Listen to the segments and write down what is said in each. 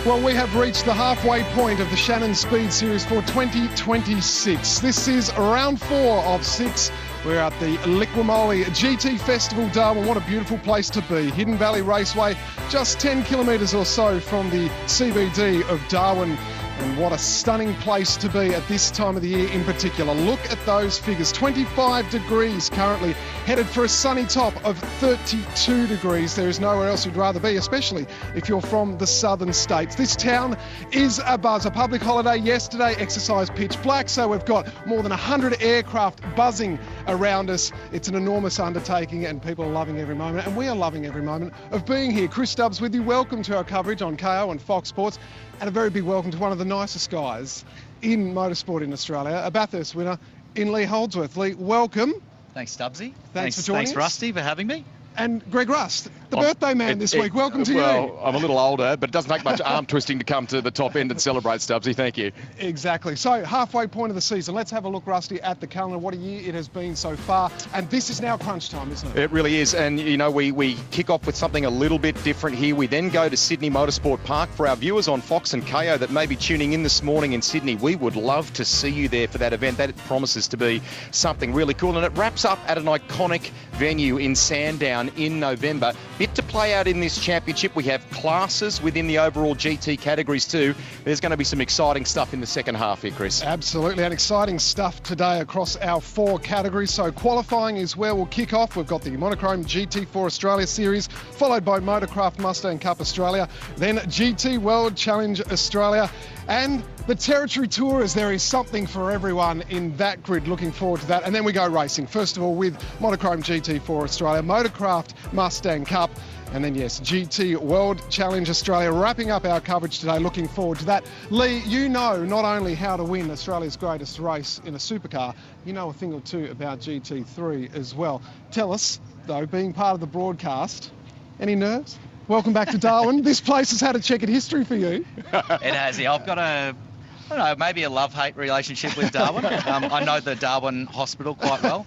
Well, we have reached the halfway point of the Shannons Speed Series for 2026. This is round 4 of 6. We're at the LIQUI MOLY GT Festival, Darwin. What a beautiful place to be. Hidden Valley Raceway, just 10 kilometres or so from the CBD of Darwin. And what a stunning place to be at this time of the year in particular. Look at those figures. 25 degrees currently, headed for a sunny top of 32 degrees. There is nowhere else you'd rather be, especially if you're from the southern states. This town is abuzz. A public holiday yesterday, exercise pitch black, so we've got more than 100 aircraft buzzing around us. It's an enormous undertaking and people are loving every moment, and we are loving every moment of being here. Chris Stubbs with you. Welcome to our coverage on KO and Fox Sports. And a very big welcome to one of the nicest guys in motorsport in Australia, a Bathurst winner in Lee Holdsworth. Lee, welcome. Thanks, Stubbsy. Thanks for joining us. Thanks, Rusty, for having me. And Greg Rust, the birthday man this week. Welcome to you. Well, I'm a little older, but it doesn't take much arm twisting to come to the top end and celebrate, Stubbsy. Thank you. Exactly. So, halfway point of the season. Let's have a look, Rusty, at the calendar. What a year it has been so far. And this is now crunch time, isn't it? It really is. And, you know, we kick off with something a little bit different here. We then go to Sydney Motorsport Park. For our viewers on Fox and KO that may be tuning in this morning in Sydney, we would love to see you there for that event. That promises to be something really cool. And it wraps up at an iconic venue in Sandown in November. Bit to play out in this championship. We have classes within the overall GT categories too. There's going to be some exciting stuff in the second half here, Chris. Absolutely, and exciting stuff today across our 4 categories. So qualifying is where we'll kick off. We've got the Monochrome GT4 Australia Series, followed by Motorcraft Mustang Cup Australia, then GT World Challenge Australia, and the Territory Tours. There is something for everyone in that grid. Looking forward to that. And then we go racing. First of all with Monochrome GT4 Australia, Motorcraft Mustang Cup, and then, yes, GT World Challenge Australia. Wrapping up our coverage today. Looking forward to that. Lee, you know not only how to win Australia's greatest race in a supercar, you know a thing or two about GT3 as well. Tell us, though, being part of the broadcast, any nerves? Welcome back to Darwin. This place has had a checkered history for you. It has, yeah. I've got I don't know, maybe a love-hate relationship with Darwin. I know the Darwin Hospital quite well,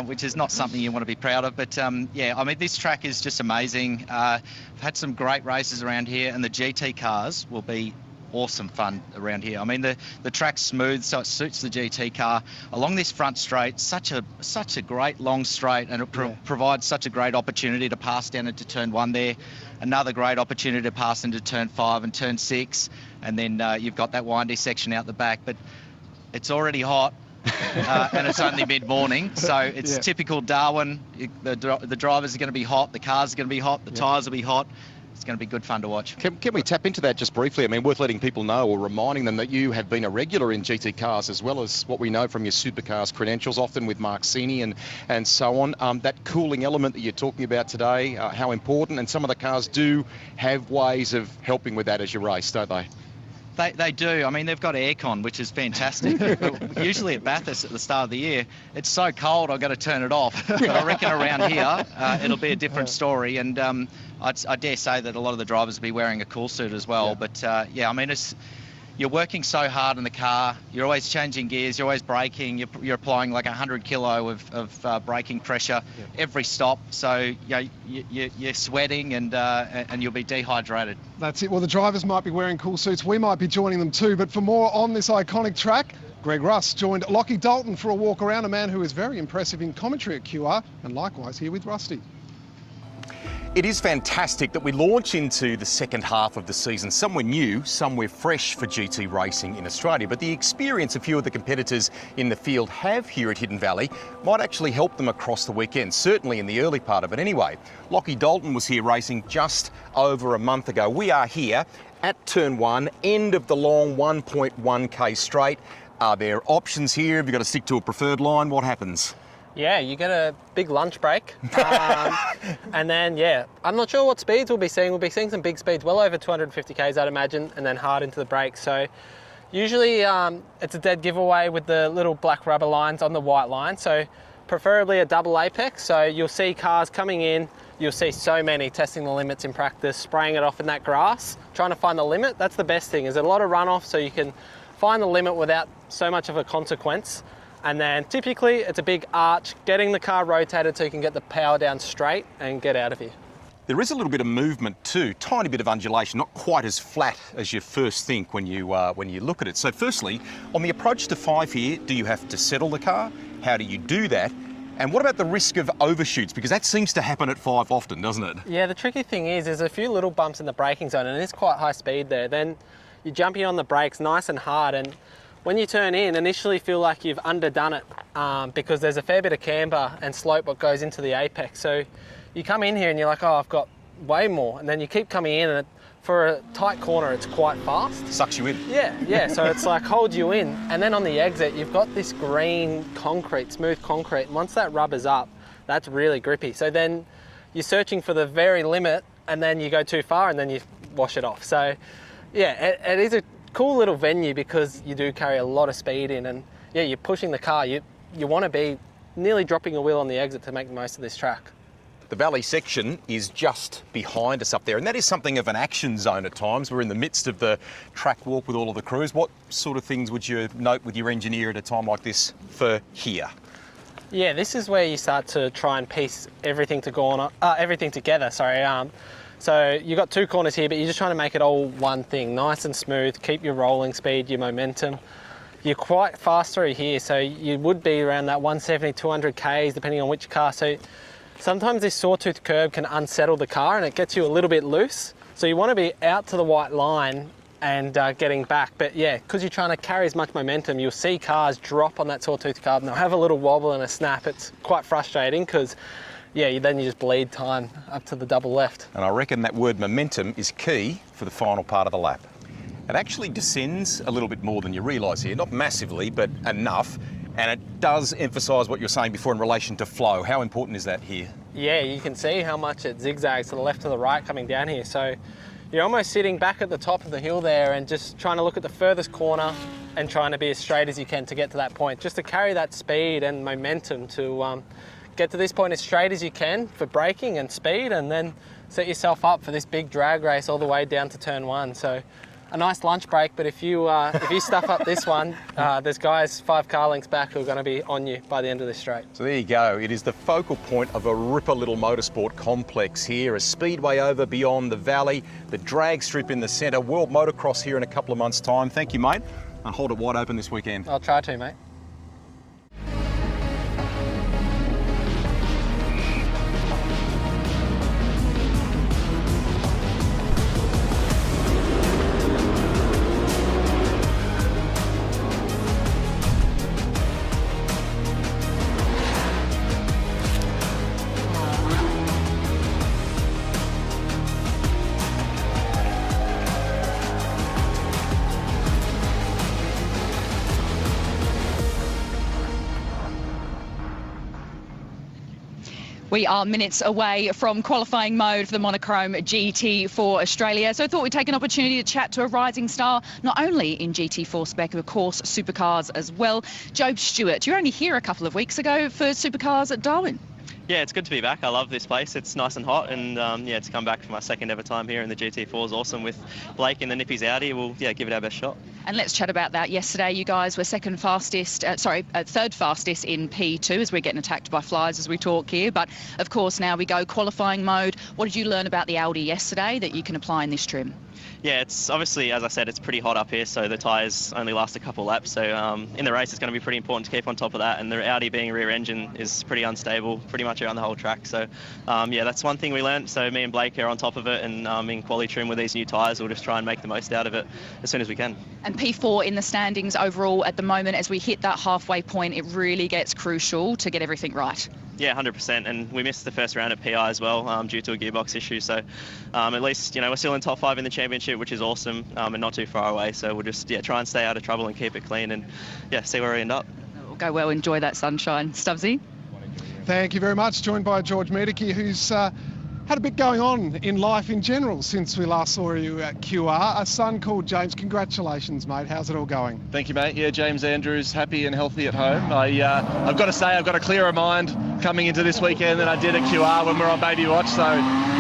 which is not something you want to be proud of. But yeah, I mean, this track is just amazing. I've had some great races around here, and the GT cars will be awesome fun around here. I mean, the track's smooth, so it suits the GT car. Along this front straight, such a great long straight, and it provides such a great opportunity to pass down into turn 1 there. Another great opportunity to pass into turn 5 and turn 6, and then you've got that windy section out the back. But it's already hot, and it's only mid-morning, so it's typical Darwin. The drivers are going to be hot, the cars are going to be hot, the tyres will be hot. It's going to be good fun to watch. Can we tap into that just briefly? I mean, worth letting people know or reminding them that you have been a regular in GT cars, as well as what we know from your supercars credentials, often with Mark Sini and so on. That cooling element that you're talking about today, how important, and some of the cars do have ways of helping with that as you race, don't they? They do. I mean, they've got aircon, which is fantastic. But usually at Bathurst at the start of the year, it's so cold I've got to turn it off. But I reckon around here, it'll be a different story. And I dare say that a lot of the drivers will be wearing a cool suit as well. But yeah, I mean, you're working so hard in the car. You're always changing gears. You're always braking. You're applying like 100 kilo of braking pressure every stop. So you're sweating and you'll be dehydrated. That's it. Well, the drivers might be wearing cool suits. We might be joining them too. But for more on this iconic track, Greg Rust joined Lockie Dalton for a walk around, a man who is very impressive in commentary at QR, and likewise here with Rusty. It is fantastic that we launch into the second half of the season, somewhere new, somewhere fresh for GT racing in Australia. But the experience a few of the competitors in the field have here at Hidden Valley might actually help them across the weekend, certainly in the early part of it anyway. Lockie Dalton was here racing just over a month ago. We are here at turn 1, end of the long 1.1k straight. Are there options here? Have you got to stick to a preferred line? What happens? Yeah, you get a big lunch break. And then, yeah, I'm not sure what speeds we'll be seeing. We'll be seeing some big speeds, well over 250 Ks, I'd imagine, and then hard into the brakes. So usually it's a dead giveaway with the little black rubber lines on the white line. So preferably a double apex. So you'll see cars coming in. You'll see so many testing the limits in practice, spraying it off in that grass, trying to find the limit. That's the best thing, is a lot of runoff so you can find the limit without so much of a consequence. And then typically it's a big arch, getting the car rotated so you can get the power down straight and get out of here. There is a little bit of movement too, tiny bit of undulation, not quite as flat as you first think when you look at it. So firstly, on the approach to 5 here, do you have to settle the car? How do you do that? And what about the risk of overshoots? Because that seems to happen at 5 often, doesn't it? Yeah, the tricky thing is there's a few little bumps in the braking zone, and it is quite high speed there. Then you're jumping on the brakes nice and hard, and when you turn in, initially feel like you've underdone it because there's a fair bit of camber and slope what goes into the apex. So you come in here and you're like, oh, I've got way more. And then you keep coming in, and for a tight corner, it's quite fast. Sucks you in. Yeah. So it's like holds you in. And then on the exit, you've got this green concrete, smooth concrete. And once that rubbers up, that's really grippy. So then you're searching for the very limit, and then you go too far, and then you wash it off. So yeah, it is a cool little venue because you do carry a lot of speed in, and yeah, you're pushing the car. You want to be nearly dropping a wheel on the exit to make the most of this track. The valley section is just behind us up there, and that is something of an action zone at times. We're in the midst of the track walk with all of the crews. What sort of things would you note with your engineer at a time like this for here? Yeah, this is where you start to try and piece everything together. So you've got 2 corners here, but you're just trying to make it all one thing, nice and smooth. Keep your rolling speed, your momentum. You're quite fast through here, so you would be around that 170, 200 Ks, depending on which car. So sometimes this sawtooth curb can unsettle the car and it gets you a little bit loose. So you want to be out to the white line and getting back. But yeah, because you're trying to carry as much momentum, you'll see cars drop on that sawtooth curb and they'll have a little wobble and a snap. It's quite frustrating because then you just bleed time up to the double left. And I reckon that word momentum is key for the final part of the lap. It actually descends a little bit more than you realise here, not massively, but enough. And it does emphasise what you're saying before in relation to flow. How important is that here? Yeah, you can see how much it zigzags to the left to the right coming down here. So you're almost sitting back at the top of the hill there and just trying to look at the furthest corner and trying to be as straight as you can to get to that point, just to carry that speed and momentum to get to this point as straight as you can for braking and speed, and then set yourself up for this big drag race all the way down to turn 1. So a nice lunch break, but if you stuff up this one, there's guys 5 car lengths back who are going to be on you by the end of this straight. So there you go. It is the focal point of a ripper little motorsport complex here. A speedway over beyond the valley, the drag strip in the centre, World Motocross here in a couple of months' time. Thank you, mate. And hold it wide open this weekend. I'll try to, mate. We are minutes away from qualifying mode for the Monochrome GT4 Australia. So I thought we'd take an opportunity to chat to a rising star, not only in GT4 spec, but of course, supercars as well. Job Stewart, you were only here a couple of weeks ago for supercars at Darwin. Yeah, it's good to be back. I love this place. It's nice and hot, and to come back for my second ever time here in the GT4 is awesome. With Blake in the Nippies Audi, we'll give it our best shot. And let's chat about that. Yesterday, you guys were third fastest in P2 as we're getting attacked by flies as we talk here. But of course, now we go qualifying mode. What did you learn about the Audi yesterday that you can apply in this trim? Yeah, it's obviously, as I said, it's pretty hot up here, so the tyres only last a couple laps. So in the race, it's going to be pretty important to keep on top of that. And the Audi being rear engine is pretty unstable, pretty much around the whole track. So that's one thing we learned. So me and Blake are on top of it, and in quali trim with these new tyres, we'll just try and make the most out of it as soon as we can. And P4 in the standings overall at the moment, as we hit that halfway point, it really gets crucial to get everything right. Yeah, 100%, and we missed the first round at PI as well due to a gearbox issue. So at least we're still in top 5 in the championship, which is awesome, and not too far away. So we'll just try and stay out of trouble and keep it clean, and see where we end up. We'll go well, enjoy that sunshine. Stubbsy. Thank you very much. Joined by George Medicki, who's had a bit going on in life in general since we last saw you at QR. A son called James. Congratulations, mate. How's it all going? Thank you, mate. Yeah, James Andrews, happy and healthy at home. I've got to say, I've got a clearer mind coming into this weekend than I did at QR when we were on baby watch. So,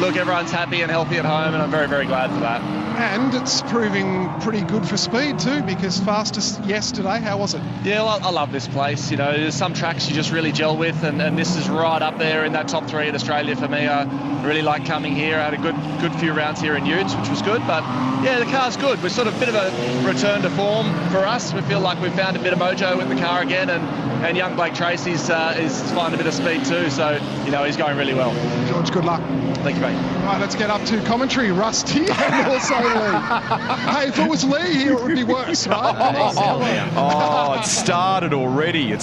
look, everyone's happy and healthy at home, and I'm very, very glad for that. And it's proving pretty good for speed too, because fastest yesterday. How was it? Yeah, well, I love this place. You know, there's some tracks you just really gel with, and this is right up there in that top 3 in Australia for me. I really like coming here. I had a good few rounds here in Utes, which was good. But yeah, the car's good. We're sort of a bit of a return to form for us. We feel like we've found a bit of mojo with the car again, and young Blake Tracy's is finding a bit of speed too. So you know, he's going really well. George, good luck. Thank you, mate. All right, let's get up to commentary. Rusty and also Lee. Hey, if it was Lee here, it would be worse, right? Oh, it started already.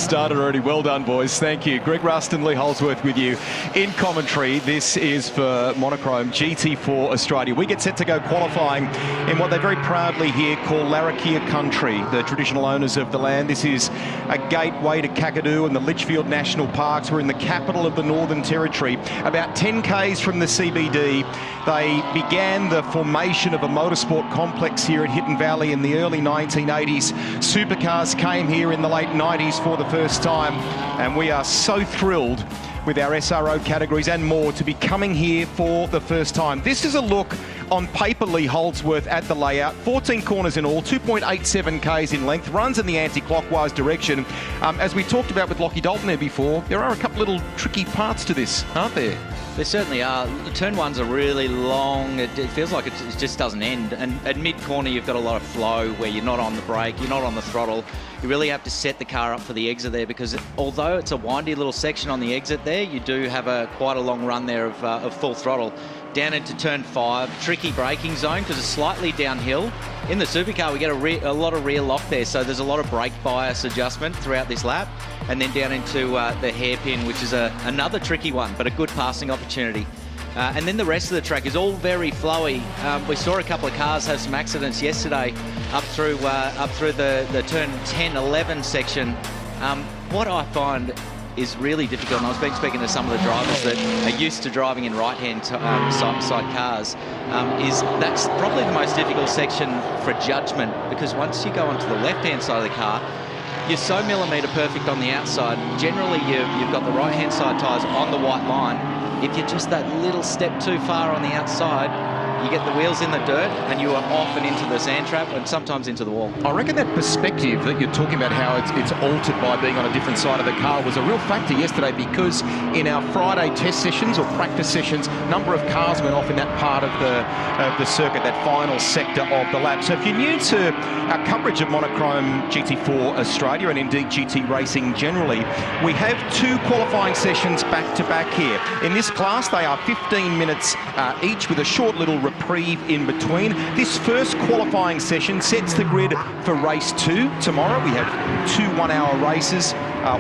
Well done, boys. Thank you. Greg Rust and Lee Holsworth with you in commentary. This is for Monochrome GT4 Australia. We get set to go qualifying in what they very proudly here call Larrakia Country, the traditional owners of the land. This is a gateway to Kakadu and the Litchfield National Parks. We're in the capital of the Northern Territory, about 10 k's from the CBD. They began the formation of a motorsport complex here at Hidden Valley in the early 1980s. Supercars came here in the late 90s for the first time, and we are so thrilled with our SRO categories and more to be coming here for the first time. This is a look on paper, Lee Holdsworth, at the layout. 14 corners in all, 2.87 k's in length, runs in the anti-clockwise direction. As we talked about with Lockie Dalton there before, there are a couple little tricky parts to this, aren't there? There certainly are. Turn one's a really long, it feels like it just doesn't end. And at mid-corner, you've got a lot of flow where you're not on the brake, you're not on the throttle. You really have to set the car up for the exit there, because although it's a windy little section on the exit there, you do have quite a long run there of full throttle. Down into turn 5, tricky braking zone because it's slightly downhill. In the supercar, we get a lot of rear lock there, so there's a lot of brake bias adjustment throughout this lap. And then down into the hairpin, which is another tricky one, but a good passing opportunity. And then the rest of the track is all very flowy. We saw a couple of cars have some accidents yesterday up through the turn 10, 11 section. What I find is really difficult, and I've been speaking to some of the drivers that are used to driving in right-hand side cars, is that's probably the most difficult section for judgment, because once you go onto the left-hand side of the car, you're so millimetre perfect on the outside. Generally, you've got the right-hand side tyres on the white line. If you're just that little step too far on the outside, you get the wheels in the dirt and you are off and into the sand trap and sometimes into the wall. I reckon that perspective that you're talking about, how it's altered by being on a different side of the car, was a real factor yesterday, because in our Friday test sessions or practice sessions, a number of cars went off in that part of the circuit, that final sector of the lap. So if you're new to our coverage of Monochrome GT4 Australia and indeed GT racing generally, we have 2 qualifying sessions back to back here. In this class, they are 15 minutes each, with a short little reprieve in between. This first qualifying session sets the grid for race 2 tomorrow. We have 2 1-hour races,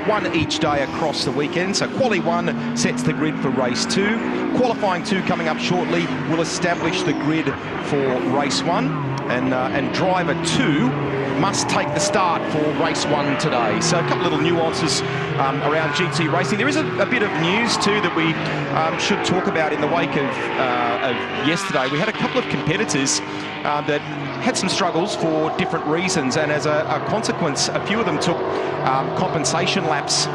one each day across the weekend. So quali 1 sets the grid for race 2. Qualifying 2 coming up shortly will establish the grid for race 1, and driver 2 must take the start for race 1 today. So a couple little nuances around GT racing. There is a bit of news too that we should talk about in the wake of yesterday. We had a couple of competitors that had some struggles for different reasons, and as a consequence, a few of them took compensation laps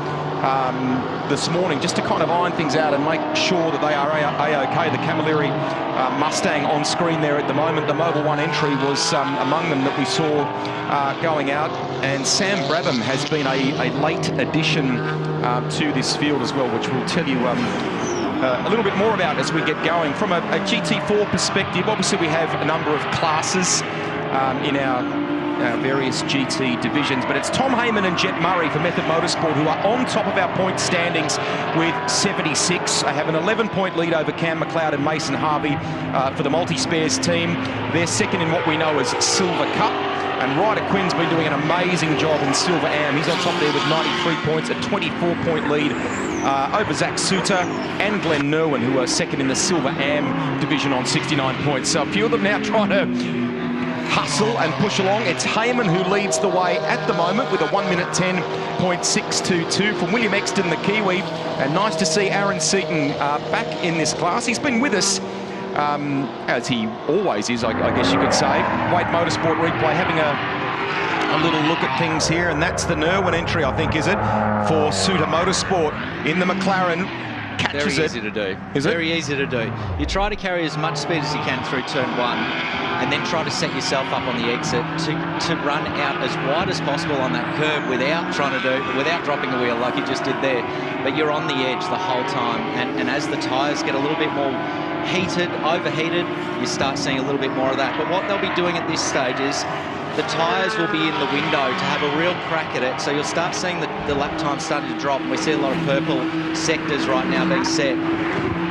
this morning, just to kind of iron things out and make sure that they are A-OK. The Camilleri Mustang on screen there at the moment, the Mobil 1 entry was among them that we saw going out, and Sam Brabham has been a late addition to this field as well, which we'll tell you a little bit more about as we get going. From a GT4 perspective, obviously we have a number of classes in our various GT divisions, but it's Tom Heyman and Jet Murray for Method Motorsport who are on top of our point standings with 76. They have an 11-point lead over Cam McLeod and Mason Harvey for the multi-spares team. They're second in what we know as Silver Cup, and Ryder Quinn's been doing an amazing job in Silver Am. He's on top there with 93 points, a 24-point lead over Zach Suter and Glenn Nerwin, who are second in the Silver Am division on 69 points. So a few of them now trying to hustle and push along. It's Heyman who leads the way at the moment with a 1 minute 10.622 from William Exton, the Kiwi. And nice to see Aaron Seaton back in this class. He's been with us, as he always is, I guess you could say. Wade Motorsport Replay having a little look at things here, and that's the Nerwin entry, I think, is it, for Suter Motorsport in the McLaren. catches Very it. easy to do. Is it? Very easy to do. You try to carry as much speed as you can through turn 1, and then try to set yourself up on the exit to run out as wide as possible on that curb without dropping the wheel like you just did there. But you're on the edge the whole time, and as the tyres get a little bit more overheated, you start seeing a little bit more of that. But what they'll be doing at this stage is the tyres will be in the window to have a real crack at it. So you'll start seeing the lap time starting to drop, and we see a lot of purple sectors right now being set.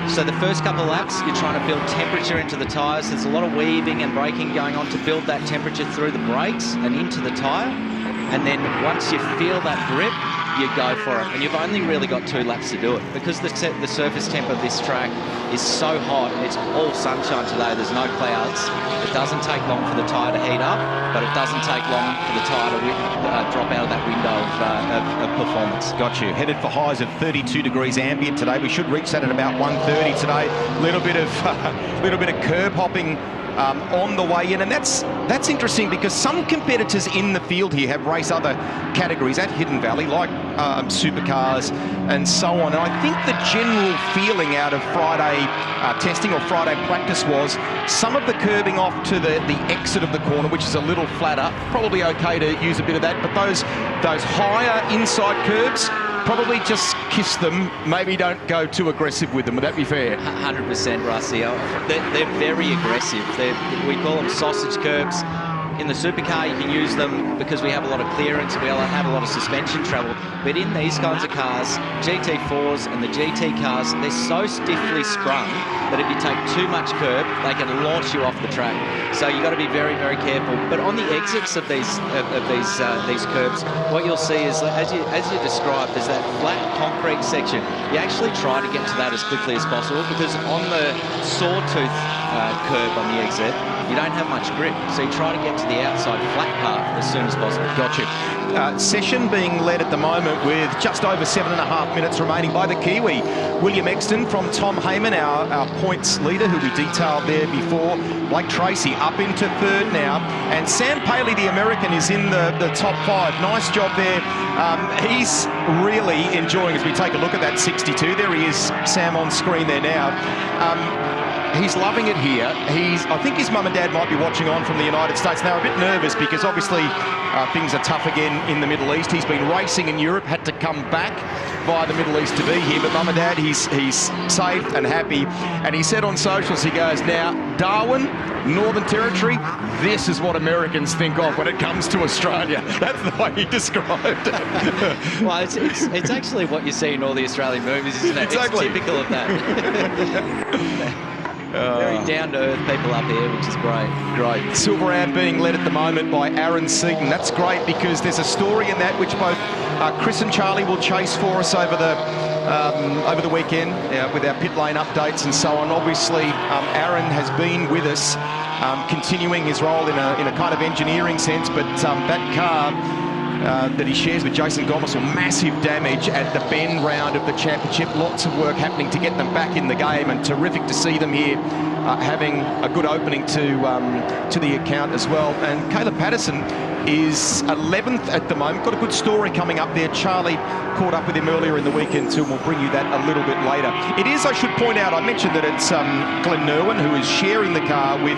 So the first couple of laps, you're trying to build temperature into the tyres. There's a lot of weaving and braking going on to build that temperature through the brakes and into the tyre. And then once you feel that grip, you go for it. And you've only really got 2 laps to do it. Because the surface temp of this track is so hot, it's all sunshine today, there's no clouds. It doesn't take long for the tyre to heat up, but it doesn't take long for the tyre to drop out of that window of performance. Got you. Headed for highs of 32 degrees ambient today. We should reach that at about 1:30 today. Little bit of curb hopping on the way in, and that's interesting because some competitors in the field here have raced other categories at Hidden Valley, like supercars and so on. And I think the general feeling out of Friday testing or Friday practice was some of the curbing off to the exit of the corner, which is a little flatter, probably okay to use a bit of that, but those higher inside curbs, probably just kiss them, maybe don't go too aggressive with them. Would that be fair? 100%, Rusty. They're very aggressive. We call them sausage curbs. In the supercar, you can use them because we have a lot of clearance, we have a lot of suspension travel. But in these kinds of cars, GT4s and the GT cars, they're so stiffly sprung that if you take too much curb, they can launch you off the track. So you've got to be very, very careful. But on the exits of these curbs, what you'll see is, as you described, there's that flat concrete section. You actually try to get to that as quickly as possible because on the sawtooth curb on the exit, you don't have much grip, so you try to get to the outside flat part as soon as possible. Got you. Session being led at the moment with just over 7.5 minutes remaining by the Kiwi, William Exton from Tom Heyman, our points leader, who we detailed there before. Blake Tracy up into 3rd now, and Sam Paley, the American, is in the top 5. Nice job there. He's really enjoying, as we take a look at that 62. There he is, Sam on screen there now. He's loving it here. I think his mum and dad might be watching on from the United States. They're a bit nervous because obviously things are tough again in the Middle East. He's been racing in Europe, had to come back via the Middle East to be here. But mum and dad, he's safe and happy. And he said on socials, he goes, now, Darwin, Northern Territory, this is what Americans think of when it comes to Australia. That's the way he described it. Well, it's actually what you see in all the Australian movies, isn't it? Exactly. It's typical of that. Very down-to-earth people up here, which is great. Great. Silver Am being led at the moment by Aaron Seaton. That's great because there's a story in that which both Chris and Charlie will chase for us over the weekend with our pit lane updates and so on. Obviously, Aaron has been with us, continuing his role in a kind of engineering sense, but that car that he shares with Jason Gomersall, massive damage at the Bend round of the championship. Lots of work happening to get them back in the game, and terrific to see them here having a good opening to the account as well. And Caleb Patterson is 11th at the moment. Got a good story coming up there. Charlie caught up with him earlier in the weekend too, and we'll bring you that a little bit later. It is, I should point out, I mentioned that it's Glenn Nerwin who is sharing the car with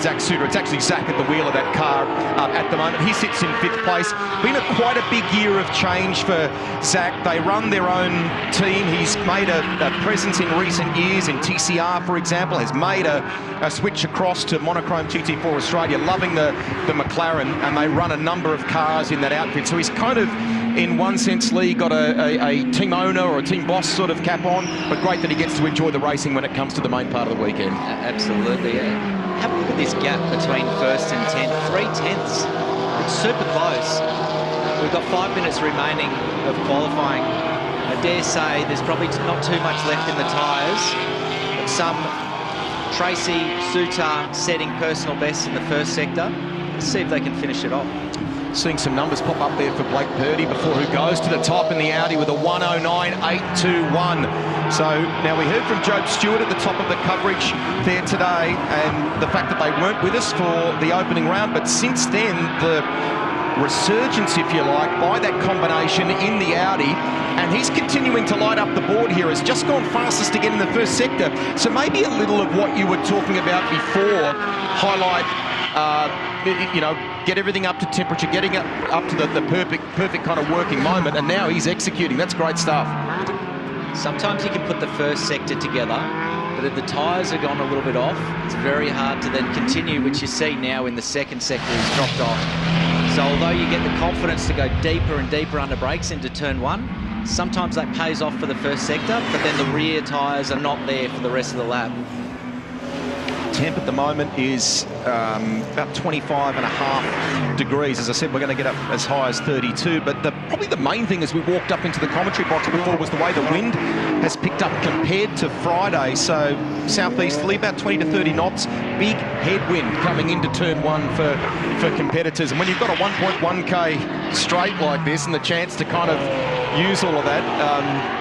Zach Suter. It's actually Zach at the wheel of that car at the moment. He sits in 5th place. Been quite a big year of change for Zach. They run their own team. He's made a presence in recent years in TCR, for example, has made a switch across to Monochrome GT4 Australia, loving the McLaren, and they run a number of cars in that outfit. So he's kind of, in one sense, Lee, got a team owner or a team boss sort of cap on, but great that he gets to enjoy the racing when it comes to the main part of the weekend. Absolutely. Have a look at this gap between 1st and 10th. 3 tenths. It's super close. We've got 5 minutes remaining of qualifying. I dare say there's probably not too much left in the tyres, but some Tracy, Suter setting personal bests in the first sector. Let's see if they can finish it off. Seeing some numbers pop up there for Blake Purdy before who goes to the top in the Audi with a 109.821. So now we heard from Job Stewart at the top of the coverage there today, and the fact that they weren't with us for the opening round, but since then the resurgence, if you like, by that combination in the Audi, and he's continuing to light up the board here. Has just gone fastest again in the first sector. So maybe a little of what you were talking about before, highlight, you know, get everything up to temperature, getting up to the perfect kind of working moment, and now he's executing. That's great stuff. Sometimes you can put the first sector together, but if the tyres are gone a little bit off, it's very hard to then continue, which you see now in the second sector he's dropped off. So although you get the confidence to go deeper and deeper under brakes into turn one, sometimes that pays off for the first sector, but then the rear tyres are not there for the rest of the lap. Temp at the moment is about 25.5 degrees. As I said, we're going to get up as high as 32, but probably the main thing as we walked up into the commentary box before was the way the wind has picked up compared to Friday. So southeasterly, about 20 to 30 knots, big headwind coming into turn one for competitors. And when you've got a 1.1k straight like this and the chance to kind of use all of that,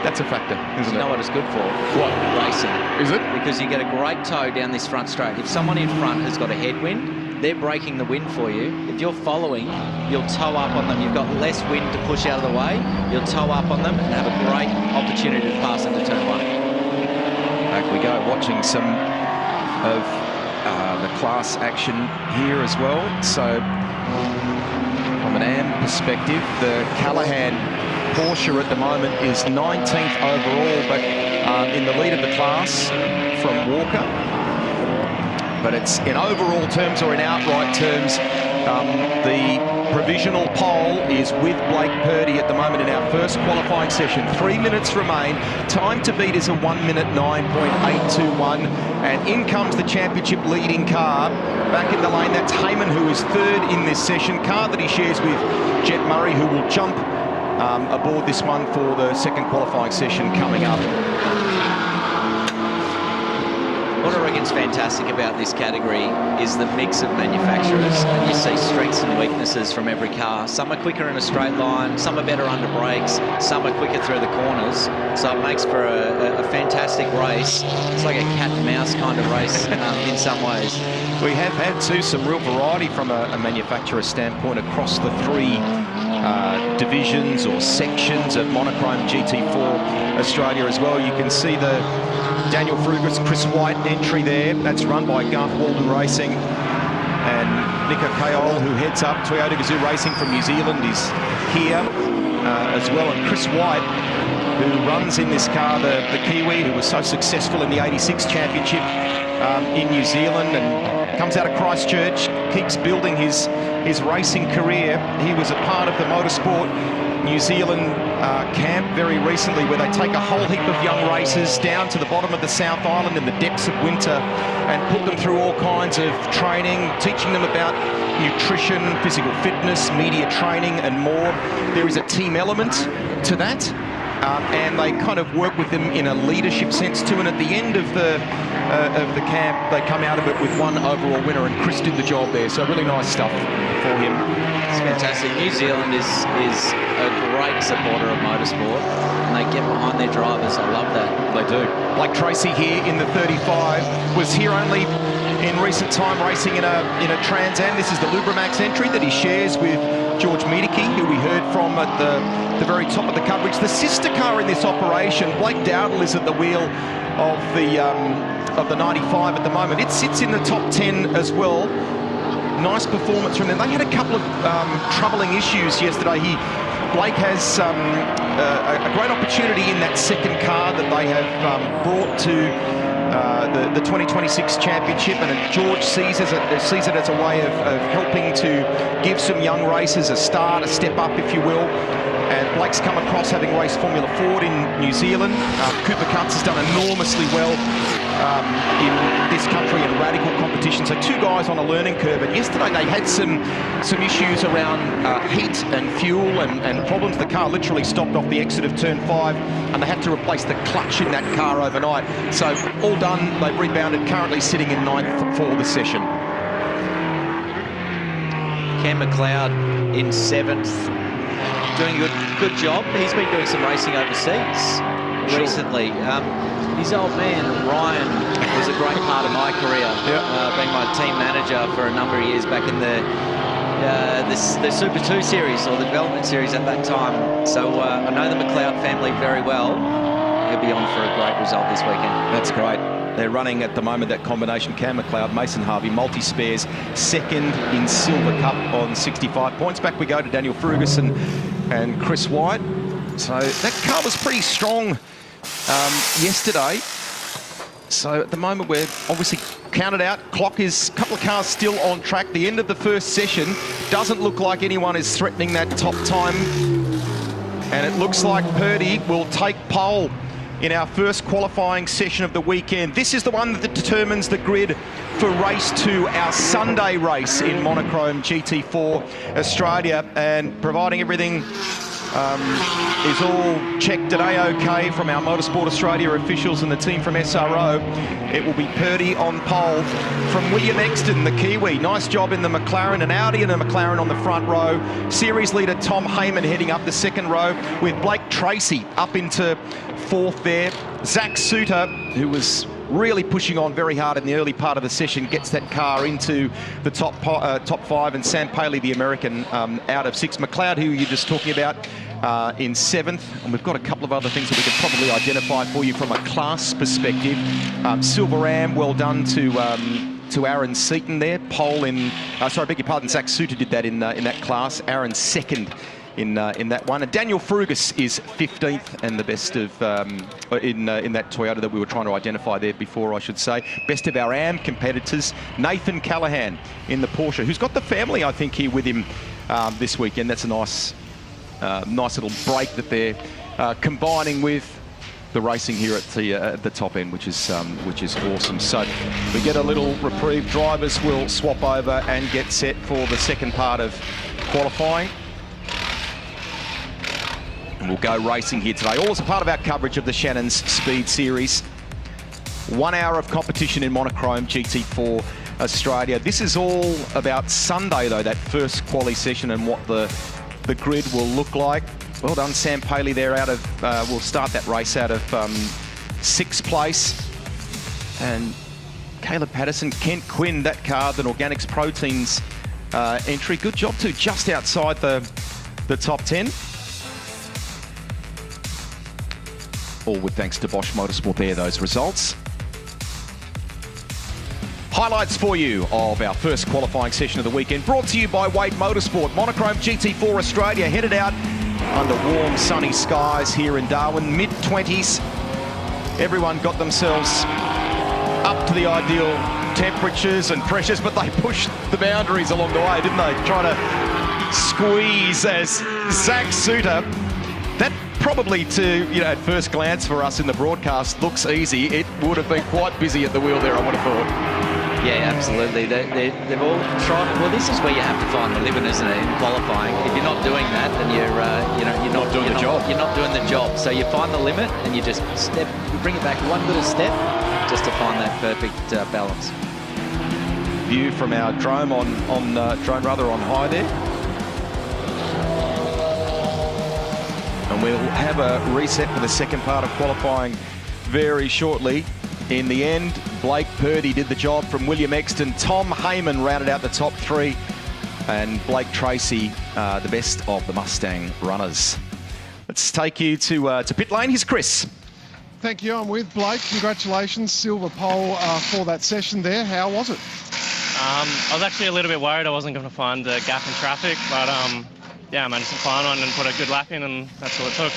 that's a factor, isn't it? You know what it's good for? What? Racing. Is it? Because you get a great tow down this front straight. If someone in front has got a headwind, they're breaking the wind for you. If you're following, you'll tow up on them. You've got less wind to push out of the way. You'll tow up on them and have a great opportunity to pass into turn one. Back we go, watching some of the class action here as well. So from an AM perspective, the Callaghan Porsche at the moment is 19th overall, but in the lead of the class from Walker. But it's in overall terms or in outright terms, the provisional pole is with Blake Purdy at the moment in our first qualifying session. 3 minutes remain. Time to beat is a 1 minute 9.821. And in comes the championship leading car. Back in the lane, that's Heyman, who is third in this session. Car that he shares with Jet Murray, who will jump aboard this one for the second qualifying session coming up. What I reckon's fantastic about this category is the mix of manufacturers, and you see strengths and weaknesses from every car. Some are quicker in a straight line, some are better under brakes, some are quicker through the corners, so it makes for a fantastic race. It's like a cat and mouse kind of race in some ways. We have had too some real variety from a manufacturer standpoint across the three divisions or sections of Monochrome GT4 Australia as well. You can see the Daniel Frugas, Chris White entry there. That's run by Garth Walden Racing. And Nico Kayol, who heads up Toyota Gazoo Racing from New Zealand, is here as well. And Chris White, who runs in this car, the Kiwi, who was so successful in the 86 Championship in New Zealand and comes out of Christchurch, keeps building his racing career. He was a part of the Motorsport New Zealand camp very recently, where they take a whole heap of young racers down to the bottom of the South Island in the depths of winter and put them through all kinds of training, teaching them about nutrition, physical fitness, media training and more. There is a team element to that, and they kind of work with them in a leadership sense too, and at the end of the camp they come out of it with one overall winner, and Chris did the job there, so really nice stuff for him. It's fantastic. New Zealand is a great supporter of motorsport, and they get behind their drivers. I love that. They do. Blake Tracy here in the 35 was here only in recent time racing in a Trans Am. This is the Lubramax entry that he shares with George Miedeke, who we heard from at the very top of the coverage. The sister car in this operation, Blake Dowdle, is at the wheel of the 95 at the moment. It sits in the top 10 as well. Nice performance from them. They had a couple of troubling issues yesterday. Blake has a great opportunity in that second car that they have brought to the 2026 Championship, and George sees it as a way of helping to give some young racers a start, a step up, if you will. And Blake's come across having raced Formula Ford in New Zealand. Cooper Cutts has done enormously well in this country in radical competition. So two guys on a learning curve. And yesterday they had some issues around heat and fuel and problems. The car literally stopped off the exit of turn 5, and they had to replace the clutch in that car overnight. So all done, they've rebounded, currently sitting in 9th for the session. Cam McLeod in 7th. Doing a good job. He's been doing some racing overseas recently. His old man, Ryan, was a great part of my career, being my team manager for a number of years back in the the Super 2 series or the development series at that time. So I know the McLeod family very well. He'll be on for a great result this weekend. That's great. They're running at the moment that combination Cam McLeod, Mason Harvey, multi-spares, second in Silver Cup on 65 points. Back we go to Daniel Ferguson and Chris White. So that car was pretty strong yesterday. So at the moment we're obviously counted out. Clock is a couple of cars still on track. The end of the first session doesn't look like anyone is threatening that top time. And it looks like Purdy will take pole in our first qualifying session of the weekend. This is the one that determines the grid for race 2, our Sunday race in Monochrome GT4 Australia, and providing everything is all checked at A-OK from our Motorsport Australia officials and the team from SRO. It will be Purdy on pole from William Exton, the Kiwi. Nice job in the McLaren, an Audi and a McLaren on the front row. Series leader Tom Heyman heading up the second row with Blake Tracy up into fourth there. Zach Suter, who was really pushing on very hard in the early part of the session, gets that car into the top five, and Sam Paley, the American, out of 6. McLeod, who you're just talking about, in 7th. And we've got a couple of other things that we can probably identify for you from a class perspective. Silver Ram, well done to Aaron Seaton there. Pole in, sorry, I beg your pardon, Zach Suter did that in that class. Aaron second in that one. And Daniel Frugus is 15th and the best of, in that Toyota that we were trying to identify there before, I should say. Best of our AM competitors. Nathan Callahan in the Porsche, who's got the family, I think, here with him this weekend. That's a nice little break that they're combining with the racing here at the top end, which is awesome. So we get a little reprieve. Drivers will swap over and get set for the second part of qualifying. And we'll go racing here today. All as a part of our coverage of the Shannons Speed Series. 1 hour of competition in Monochrome GT4 Australia. This is all about Sunday, though, that first quali session and what the grid will look like. Well done, Sam Paley there out of, we'll start that race out of 6th place. And Caleb Patterson, Kent Quinn, that car, the Organics Proteins entry. Good job too, just outside the top 10. All with thanks to Bosch Motorsport there, those results. Highlights for you of our first qualifying session of the weekend, brought to you by Wade Motorsport. Monochrome GT4 Australia headed out under warm sunny skies here in Darwin, mid-20s. Everyone got themselves up to the ideal temperatures and pressures, but they pushed the boundaries along the way, didn't they? Trying to squeeze as Zach Suter. That probably at first glance for us in the broadcast looks easy. It would have been quite busy at the wheel there, I would have thought. Yeah, absolutely. They've all tried. Well, this is where you have to find the limit, isn't it, in qualifying? If you're not doing that, then you're not doing the job. You're not doing the job. So you find the limit and you just you bring it back one little step, just to find that perfect balance. View from our drone on high there. And we'll have a reset for the second part of qualifying very shortly. In the end, Blake Purdy did the job from William Exton. Tom Heyman rounded out the top 3. And Blake Tracy, the best of the Mustang runners. Let's take you to pit lane. Here's Chris. Thank you. I'm with Blake. Congratulations. Silver pole for that session there. How was it? I was actually a little bit worried I wasn't going to find the gap in traffic, but yeah, I managed to find one and put a good lap in, and that's all it took.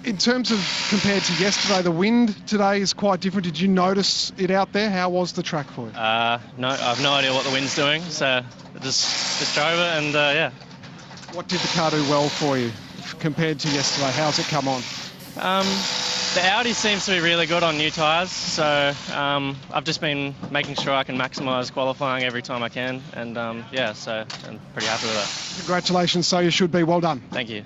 In terms of compared to yesterday, the wind today is quite different. Did you notice it out there? How was the track for you? No, I have no idea what the wind's doing, so I just drove it, and yeah. What did the car do well for you compared to yesterday? How's it come on? The Audi seems to be really good on new tyres, so I've just been making sure I can maximise qualifying every time I can, and yeah, so I'm pretty happy with that. Congratulations, so you should be. Well done. Thank you.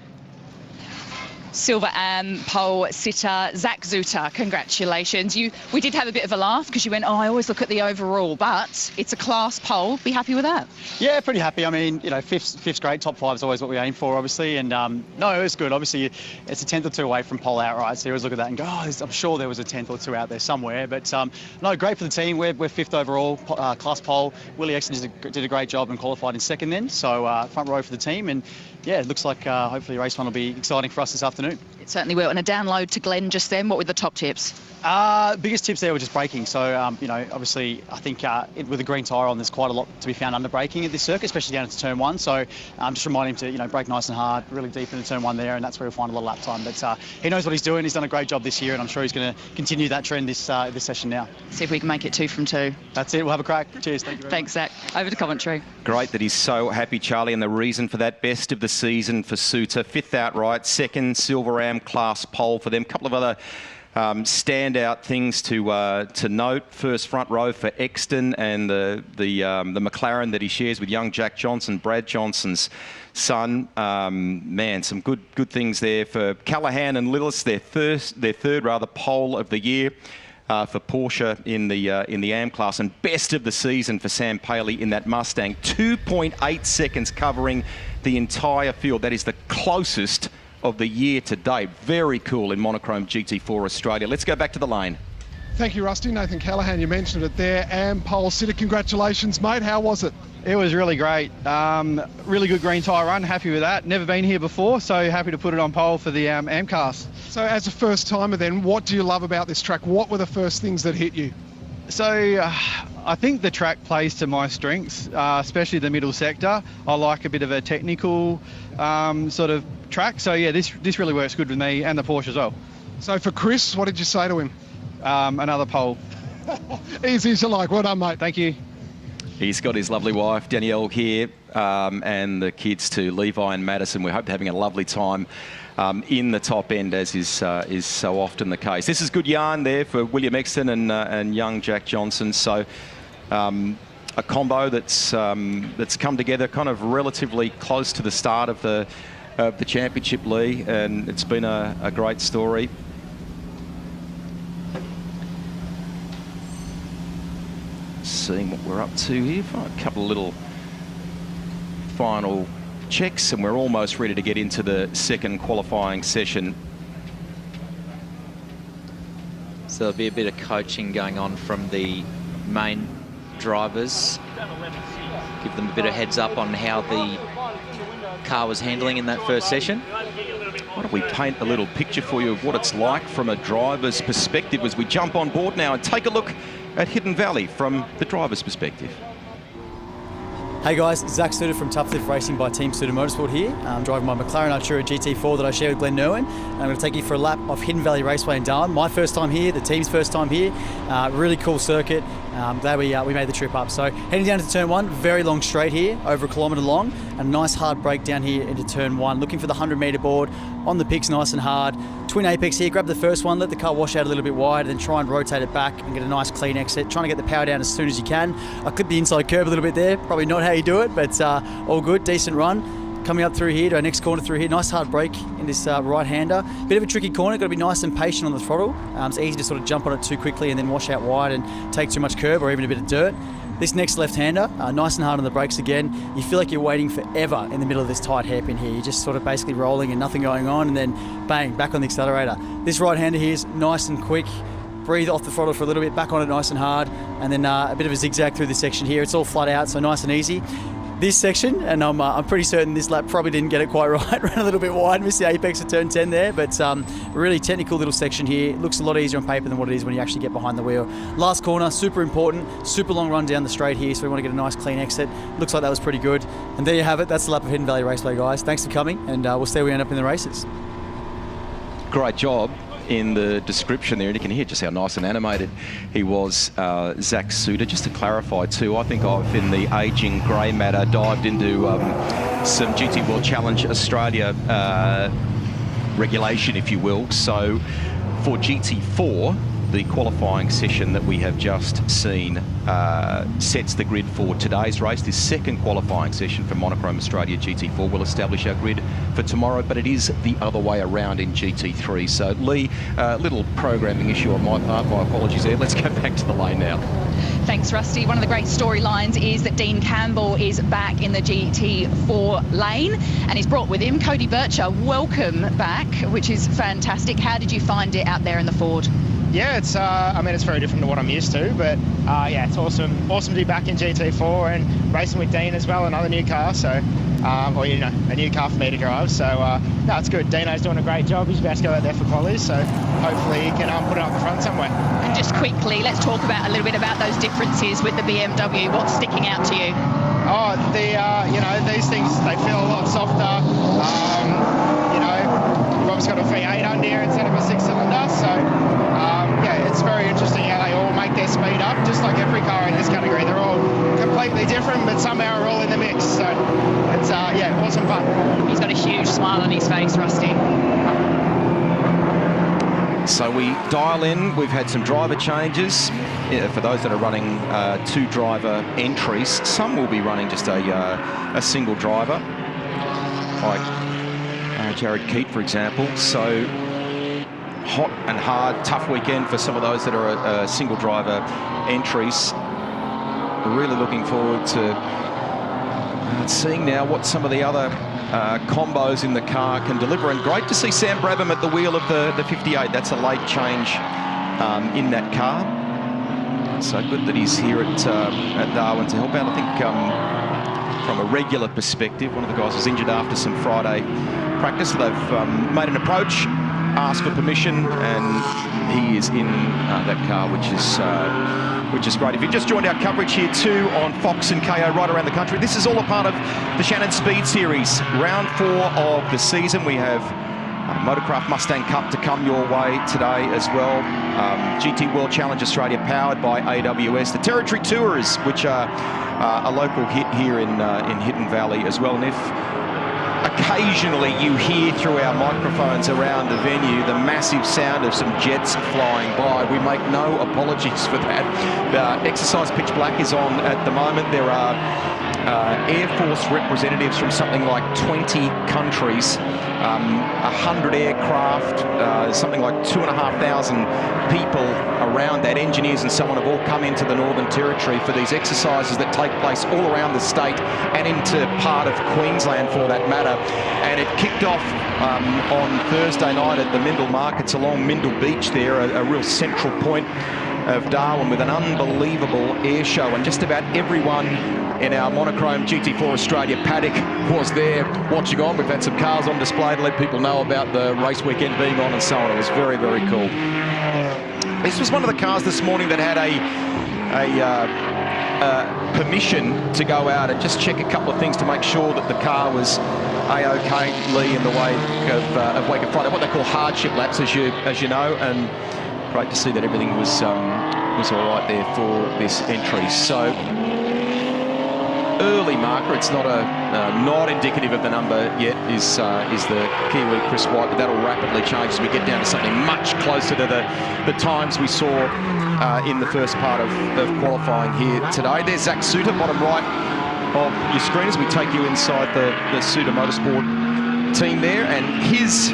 Silver Am pole sitter Zach Zuter, congratulations. We did have a bit of a laugh because you went, I always look at the overall, but it's a class pole. Be happy with that? Yeah, pretty happy. I mean, fifth's great. Top 5 is always what we aim for, obviously. And no, it was good. Obviously, it's a 10th or 2 away from pole outright. So you always look at that and go, I'm sure there was a 10th or 2 out there somewhere. But no, great for the team. We're 5th overall, class pole. Willie Exton did a great job and qualified in 2nd then. So front row for the team. And yeah, it looks like hopefully race 1 will be exciting for us this afternoon. It certainly will. And a download to Glenn just then. What were the top tips? Biggest tips there were just braking. So, obviously, I think with a green tyre on, there's quite a lot to be found under braking at this circuit, especially down into turn 1. So, just remind him to, brake nice and hard, really deep into turn 1 there, and that's where he'll find a lot of lap time. But he knows what he's doing. He's done a great job this year, and I'm sure he's going to continue that trend this session now. See if we can make it 2 from 2. That's it. We'll have a crack. Cheers. Thank you very Thanks, Zach. Over to commentary. Great that he's so happy, Charlie, and the reason for that, best of the season for Suter. 5th outright, 2nd Silver Am class pole for them. A couple of other standout things to note. First front row for Exton and the McLaren that he shares with young Jack Johnson, Brad Johnson's son. Man, some good things there for Callaghan and Lillis. Their third pole of the year. For Porsche in the AM class, and best of the season for Sam Paley in that Mustang. 2.8 seconds covering the entire field. That is the closest of the year to date. Very cool in Monochrome GT4 Australia. Let's go back to the lane. Thank you, Rusty. Nathan Callaghan, you mentioned it there. Am pole sitter, congratulations, mate. How was it? It was really great. Really good green tyre run. Happy with that. Never been here before, so happy to put it on pole for the Amcast. So as a first timer then, what do you love about this track? What were the first things that hit you? So I think the track plays to my strengths, especially the middle sector. I like a bit of a technical sort of track. So yeah, this really works good with me and the Porsche as well. So for Chris, what did you say to him? Another pole. Easy as you like. Well done, mate. Thank you. He's got his lovely wife, Danielle, here, and the kids too, Levi and Madison. We hope they're having a lovely time in the top end, as is so often the case. This is good yarn there for William Exton and young Jack Johnson. So a combo that's come together kind of relatively close to the start of the championship, Lee, and it's been a great story. Seeing what we're up to here. A couple of little final checks, and we're almost ready to get into the second qualifying session. So there'll be a bit of coaching going on from the main drivers. Give them a bit of heads up on how the car was handling in that first session. Why don't we paint a little picture for you of what it's like from a driver's perspective as we jump on board now and take a look at Hidden Valley from the driver's perspective. Hey guys, Zach Suter from Tough Lift Racing by Team Suter Motorsport here. I'm driving my McLaren Artura GT4 that I share with Glenn Irwin. I'm going to take you for a lap of Hidden Valley Raceway in Darwin. My first time here, the team's first time here. Really cool circuit. Glad we made the trip up. So heading down to turn 1, very long straight here, over a kilometre long. A nice hard brake down here into turn 1. Looking for the 100 metre board on the picks, nice and hard. Twin apex here, grab the first one, let the car wash out a little bit wide, then try and rotate it back and get a nice clean exit. Trying to get the power down as soon as you can. I clipped the inside curb a little bit there, probably not how you do it, but all good, decent run. Coming up through here to our next corner through here, nice hard brake in this right-hander. Bit of a tricky corner, got to be nice and patient on the throttle. It's easy to sort of jump on it too quickly and then wash out wide and take too much curb or even a bit of dirt. This next left-hander, nice and hard on the brakes again. You feel like you're waiting forever in the middle of this tight hairpin here. You're just sort of basically rolling and nothing going on, and then bang, back on the accelerator. This right-hander here is nice and quick. Breathe off the throttle for a little bit, back on it nice and hard, and then a bit of a zigzag through this section here. It's all flat out, so nice and easy. This section, and I'm pretty certain this lap probably didn't get it quite right, ran a little bit wide, missed the apex at turn 10 there, but really technical little section here. It looks a lot easier on paper than what it is when you actually get behind the wheel. Last corner, super important, super long run down the straight here, so we want to get a nice clean exit. Looks like that was pretty good. And there you have it, that's the lap of Hidden Valley Raceway, guys. Thanks for coming, and we'll see where we end up in the races. Great job in the description there, and you can hear just how nice and animated he was, Zach Suter. Just to clarify too, I think I've, in the aging grey matter, dived into some GT World Challenge Australia regulation, if you will. So for GT4, the qualifying session that we have just seen sets the grid for today's race. This second qualifying session for Monochrome Australia GT4 will establish our grid for tomorrow, but it is the other way around in GT3. So, Lee, little programming issue on my part. My apologies there. Let's go back to the lane now. Thanks, Rusty. One of the great storylines is that Dean Campbell is back in the GT4 lane, and he's brought with him Cody Bircher. Welcome back, which is fantastic. How did you find it out there in the Ford? Yeah, it's I mean, it's very different to what I'm used to, but yeah, it's awesome to be back in GT4 and racing with Dean as well, another new car. So, or you know, a new car for me to drive. So, no, it's good. Dino's doing a great job. He's about to go out there for qualies, so hopefully he can put it up the front somewhere. And just quickly, let's talk about a little bit about those differences with the BMW. What's sticking out to you? Oh, you know, these things, they feel a lot softer. You know, you've obviously got a V8 under here instead of a 6-cylinder, so. Yeah, it's very interesting how they all make their speed up, just like every car in this category. They're all completely different, but somehow are all in the mix. So it's, yeah, awesome fun. He's got a huge smile on his face, Rusty. So we dial in. We've had some driver changes. Yeah, for those that are running 2 driver entries, some will be running just a single driver, like Jared Keat, for example. So hot and hard, tough weekend for some of those that are single driver entries. We're really looking forward to seeing now what some of the other combos in the car can deliver. And great to see Sam Brabham at the wheel of the 58. That's a late change in that car. So good that he's here at Darwin to help out. I think from a regular perspective, one of the guys was injured after some Friday practice. They've made an approach, asked for permission, and he is in that car, which is great. If you just joined our coverage here too on Fox and KO right around the country, this is all a part of the Shannons Speed Series, round 4 of the season. We have Motorcraft Mustang Cup to come your way today as well. GT World Challenge Australia powered by AWS. The Territory Tours, which are a local hit here in Hidden Valley as well. And if occasionally you hear through our microphones around the venue the massive sound of some jets flying by, we make no apologies for that. Exercise Pitch Black is on at the moment. There are Air Force representatives from something like 20 countries, 100 aircraft, something like 2,500 people around that. Engineers and so on have all come into the Northern Territory for these exercises that take place all around the state and into part of Queensland for that matter. And it kicked off on Thursday night at the Mindle Markets along Mindle Beach there, a real central point of Darwin, with an unbelievable air show, and just about everyone in our Monochrome GT4 Australia paddock was there watching on. We've had some cars on display to let people know about the race weekend being on and so on. It was very, very cool. This was one of the cars this morning that had a permission to go out and just check a couple of things to make sure that the car was A-OK, Lee, in the wake of Wake of Friday, what they call hardship laps, as you know, and great to see that everything was all right there for this entry. So early marker, it's not indicative of the number yet, is the Kiwi Chris White, but that'll rapidly change as we get down to something much closer to the times we saw in the first part of qualifying here today. There's Zach Suter, bottom right of your screen, as we take you inside the Suter Motorsport team there, and his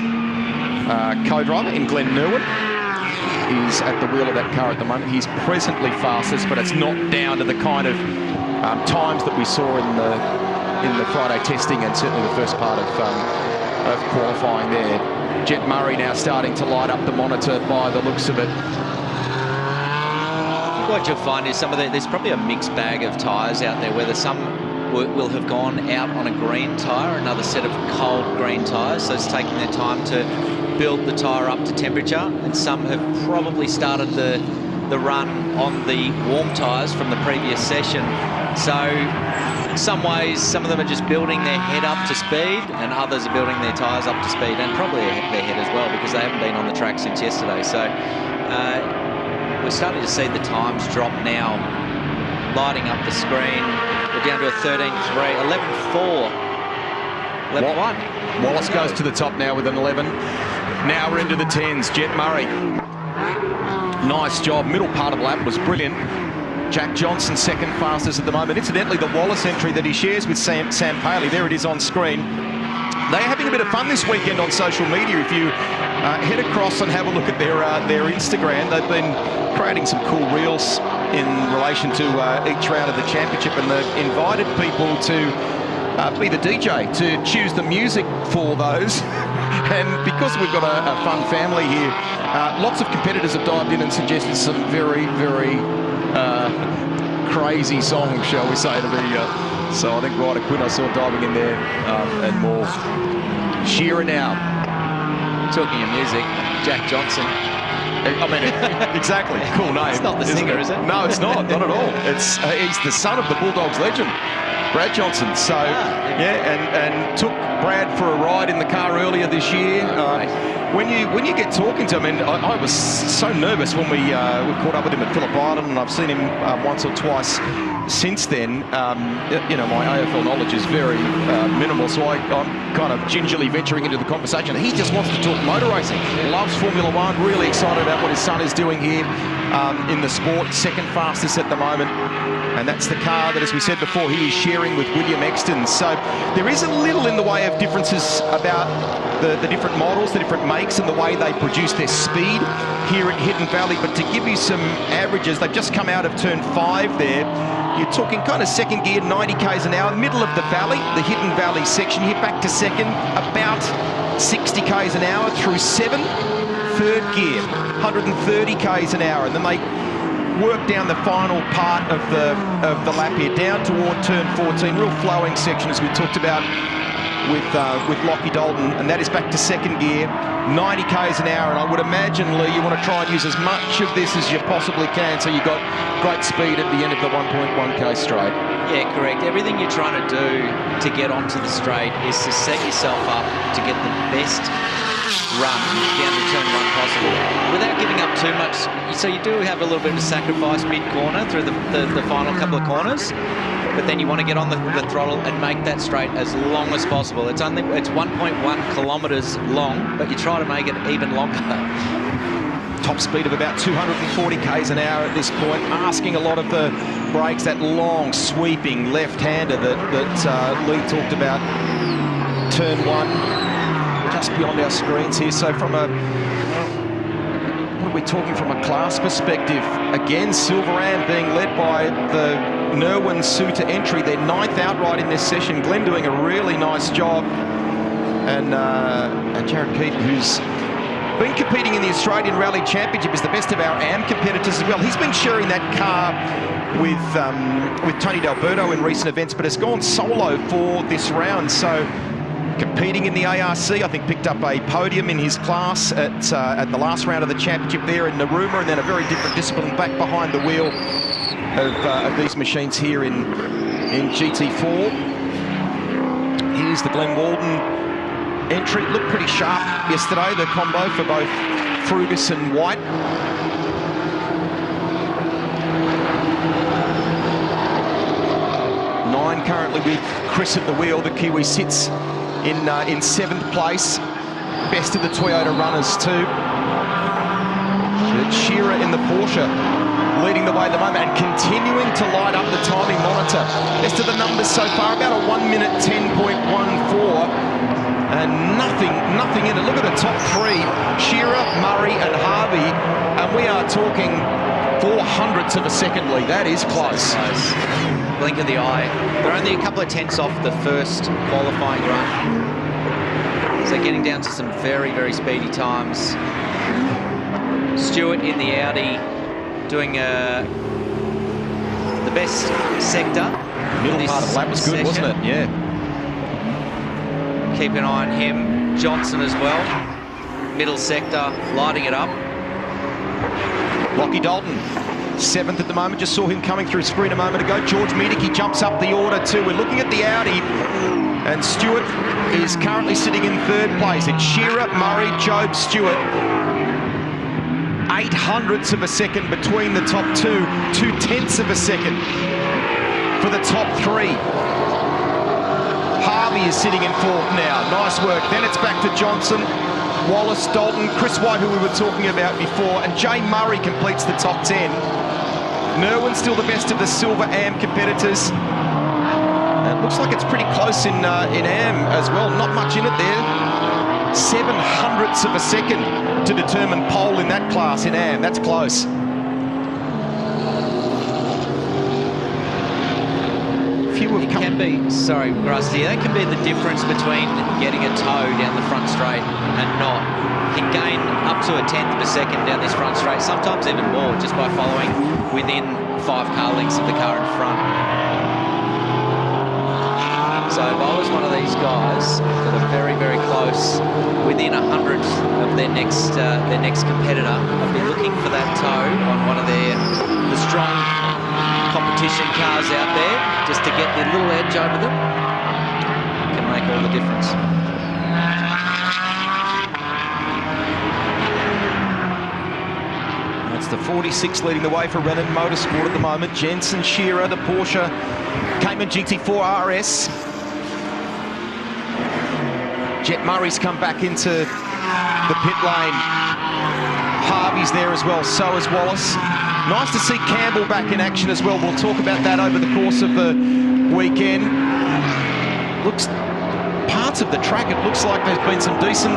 co-driver in Glenn Nerwin is at the wheel of that car at the moment. He's presently fastest, but it's not down to the kind of times that we saw in the Friday testing and certainly the first part of qualifying there. Jet Murray now starting to light up the monitor by the looks of it. What you'll find is there's probably a mixed bag of tyres out there, whether some will have gone out on a green tyre, another set of cold green tyres, so it's taking their time to build the tyre up to temperature, and some have probably started the run on the warm tyres from the previous session. So in some ways, some of them are just building their head up to speed, and others are building their tyres up to speed, and probably their head as well, because they haven't been on the track since yesterday. So we're starting to see the times drop now, lighting up the screen. We're down to a 13.3, 11.4, 11.1. Wallace goes to the top now with an 11. Now we're into the 10s. Jet Murray Nice job. Middle part of the lap was brilliant. Jack Johnson, second fastest at the moment. Incidentally, the Wallace entry that he shares with Sam Paley, there it is on screen. They're having a bit of fun this weekend on social media. If you head across and have a look at their Instagram, they've been creating some cool reels in relation to each round of the championship, and they've invited people to be the DJ, to choose the music for those. And because we've got a fun family here, lots of competitors have dived in and suggested some very, very crazy songs, shall we say, to be. So I think Ryder Quinn I saw diving in there, and more. Shearer now. Talking of music, Jack Johnson. I mean, exactly. Cool name. It's not the singer, is it? No, it's not at all. It's he's the son of the Bulldogs legend, Brad Johnson. So and took Brad for a ride in the car earlier this year. When you get talking to him, and I was so nervous when we caught up with him at Phillip Island, and I've seen him once or twice since then. You know, my AFL knowledge is very minimal, so I'm kind of gingerly venturing into the conversation. He just wants to talk motor racing, loves Formula One, really excited about what his son is doing here in the sport, second fastest at the moment. And that's the car that, as we said before, he is sharing with William Exton. So there is a little in the way of differences about the different models, the different makes, and the way they produce their speed here at Hidden Valley. But to give you some averages, they've just come out of turn 5 there. You're talking kind of second gear, 90 k's an hour, middle of the valley, the Hidden Valley section here, back to second, about 60 k's an hour through 7. Third gear, 130 k's an hour, and then they work down the final part of the lap here, down toward turn 14, real flowing section as we talked about with Lockie Dalton, and that is back to second gear, 90 k's an hour. And I would imagine, Lee, you want to try and use as much of this as you possibly can, so you've got great speed at the end of the 1.1k straight. Yeah, correct. Everything you're trying to do to get onto the straight is to set yourself up to get the best run down to turn 1 possible without giving up too much. So you do have a little bit of a sacrifice mid-corner through the final couple of corners, but then you want to get on the throttle and make that straight as long as possible. It's 1.1 kilometres long, but you try to make it even longer. Top speed of about 240 k's an hour at this point, asking a lot of the brakes, that long sweeping left-hander that Lee talked about. Turn 1. Just beyond our screens here. So from what are we talking from a class perspective? Again, Silverand being led by the Nerwin Suter entry, their 9th outright in this session. Glenn doing a really nice job. And Jared Keaton, who's been competing in the Australian Rally Championship, is the best of our AM competitors as well. He's been sharing that car with Tony D'Alberto in recent events, but has gone solo for this round. So competing in the ARC, I think picked up a podium in his class at the last round of the championship there in Narooma, and then a very different discipline back behind the wheel of these machines here in GT4. Here's the Glenn Walden entry. Looked pretty sharp yesterday, the combo for both Frugus and White. Nine currently with Chris at the wheel. The Kiwi sits in 7th place. Best of the Toyota runners too. Shearer in the Porsche leading the way at the moment and continuing to light up the timing monitor. Best of the numbers so far, about a 1 minute 10.14. And nothing in it. Look at the top 3, Shearer, Murray and Harvey, and we are talking 0.04 of a second, Lee. That is close. Blink of the eye. They're only a couple of tenths off the first qualifying run. So getting down to some very, very speedy times. Stewart in the Audi doing the best sector. Middle part of the lap was good, wasn't it? Yeah. Keep an eye on him. Johnson as well. Middle sector, lighting it up. Lockie Dalton, 7th at the moment. Just saw him coming through screen a moment ago. George Miedeke jumps up the order too. We're looking at the Audi, and Stewart is currently sitting in 3rd place. It's Shearer, Murray, Job, Stewart. 0.08 of a second between the top 2. 0.2 of a second for the top 3. Harvey is sitting in 4th now. Nice work. Then it's back to Johnson. Wallace, Dalton, Chris White, who we were talking about before, and Jay Murray completes the top 10. Nerwin still the best of the Silver AM competitors. It looks like it's pretty close in AM as well. Not much in it there. 0.07 of a second to determine pole in that class in AM. That's close. It can be, sorry, Rusty, that can be the difference between getting a toe down the front straight and not. You can gain up to a 1/10 of a second down this front straight, sometimes even more, just by following within 5 car lengths of the car in front. So if I was one of these guys that are very, very close, within 100 of their next competitor, I'd be looking for that toe on one of the strong competition cars out there, just to get the little edge over them. Can make all the difference. That's the 46 leading the way for Renan Motorsport at the moment. Jensen Shearer, the Porsche Cayman GT4 RS. Jet Murray's come back into the pit lane. Harvey's there as well, so is Wallace. Nice to see Campbell back in action as well. We'll talk about that over the course of the weekend. Looks, parts of the track, it looks like there's been some decent,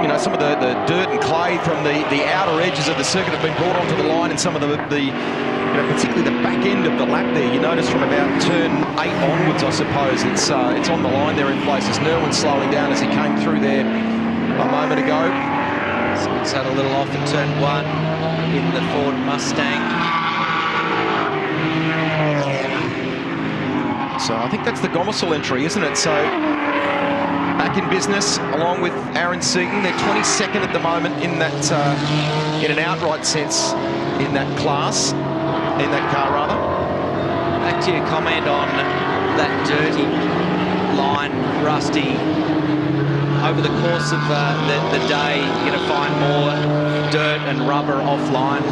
you know, some of the dirt and clay from the outer edges of the circuit have been brought onto the line, and some of the you know, particularly the back end of the lap there. You notice from about turn 8 onwards, I suppose, it's on the line there in places. Nerwin slowing down as he came through there a moment ago. So he's had a little off in turn 1 in the Ford Mustang. So I think that's the Gomersall entry, isn't it? So back in business along with Aaron Seaton. They're 22nd at the moment in that, in an outright sense, in that class, in that car rather. Back to your comment on that dirty line, Rusty. Over the course of the day, you're going to find more dirt and rubber offline.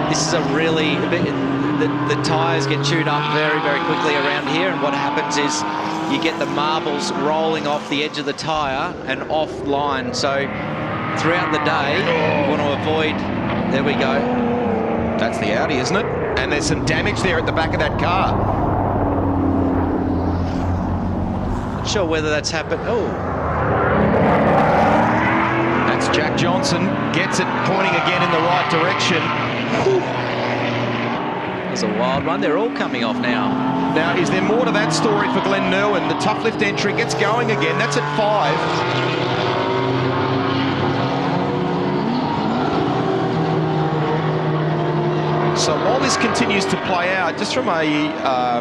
This is a really, the tyres get chewed up very, very quickly around here, and what happens is you get the marbles rolling off the edge of the tyre and offline. So throughout the day, you want to avoid, there we go. That's the Audi, isn't it? And there's some damage there at the back of that car. Not sure whether that's happened. Oh. That's Jack Johnson, gets it pointing again in the right direction. There's a wild one. They're all coming off now. Now, is there more to that story for Glenn Nerwin? The tough lift entry gets going again. That's at 5. So while this continues to play out, just from a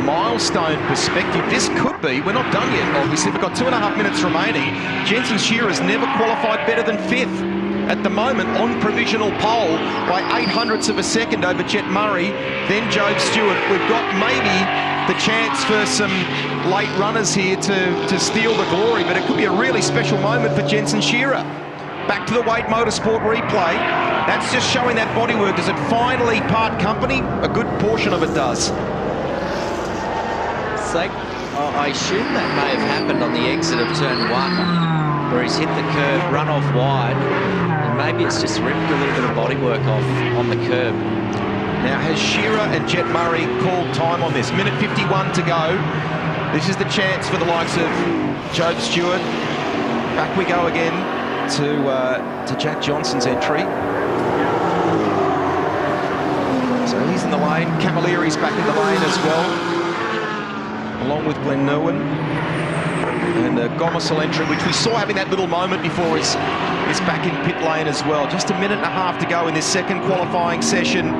milestone perspective, this could be, we're not done yet, obviously. We've got 2.5 minutes remaining. Jensen Shearer's never qualified better than 5th. At the moment, on provisional pole by 0.08 of a second over Jet Murray, then Job Stewart. We've got maybe the chance for some late runners here to steal the glory, but it could be a really special moment for Jensen Shearer. Back to the Wade Motorsport replay. That's just showing that bodywork. Does it finally part company? A good portion of it does. So I assume that may have happened on the exit of turn 1, where he's hit the curb, run off wide, and maybe it's just ripped a little bit of bodywork off on the curb. Now, has Shearer and Jet Murray called time on this? Minute 51 to go. This is the chance for the likes of Job Stewart. Back we go again to Jack Johnson's entry. So he's in the lane. Camilleri's back in the lane as well, along with Glenn Nerwin. And the Gomersall entry, which we saw having that little moment before, is back in pit lane as well. Just 1.5 minutes to go in this second qualifying session.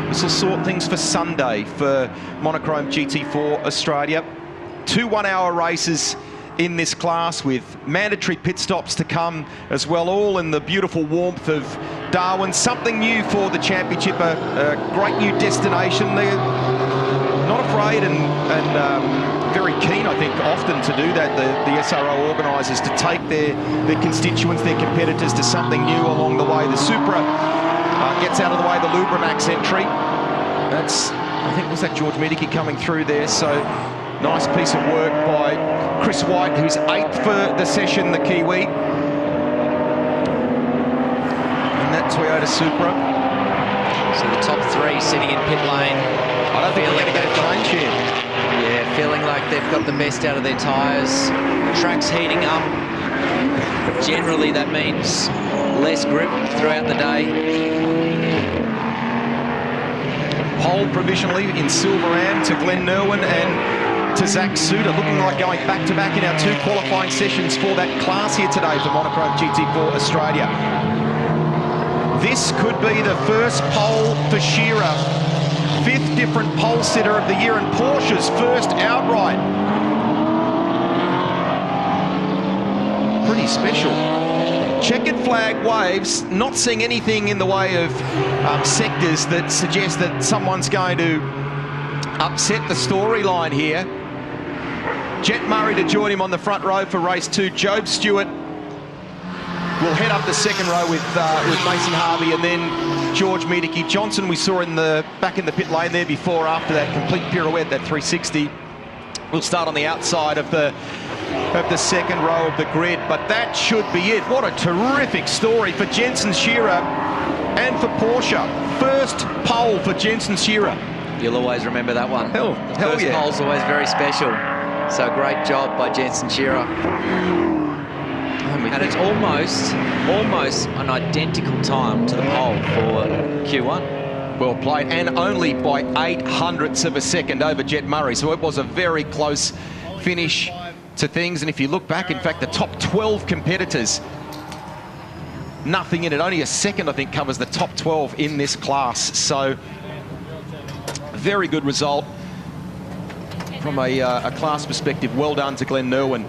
This will sort things for Sunday for Monochrome GT4 Australia. 2 one-hour races in this class with mandatory pit stops to come as well, all in the beautiful warmth of Darwin. Something new for the championship, a great new destination. They're not afraid and very keen, I think, often to do that, the SRO organisers, to take their constituents, their competitors, to something new along the way. The Supra gets out of the way, the Lubramax entry. That's, I think, was that George Medicki coming through there? So Nice piece of work by Chris White, who's 8th for the session, the Kiwi. And that Toyota Supra. So the top 3 sitting in pit lane. I don't think we're going to get a change here. Yeah, feeling like they've got the best out of their tyres. Track's heating up. Generally, that means less grip throughout the day. Pole provisionally in Silverham to Glenn Irwin and to Zach Suter, looking like going back-to-back in our 2 qualifying sessions for that class here today for Monochrome GT4 Australia. This could be the first pole for Shearer. 5th different pole sitter of the year and Porsche's first outright. Pretty special. Checkered flag waves, not seeing anything in the way of sectors that suggest that someone's going to upset the storyline here. Jet Murray to join him on the front row for race 2. Job Stewart will head up the second row with Mason Harvey, and then George Miedeke. Johnson we saw back in the pit lane there before, after that complete pirouette, that 360. We'll start on the outside of the second row of the grid, but that should be it. What a terrific story for Jensen Shearer and for Porsche. First pole for Jensen Shearer. You'll always remember that one. Hell First yeah. pole's always very special. So great job by Jensen Shearer. And it's almost an identical time to the pole for Q1. Well played, and only by 0.08 of a second over Jet Murray, so it was a very close finish to things. And if you look back, in fact, the top 12 competitors, nothing in it. Only a second, I think, covers the top 12 in this class. So very good result from a class perspective. Well done to Glenn Irwin.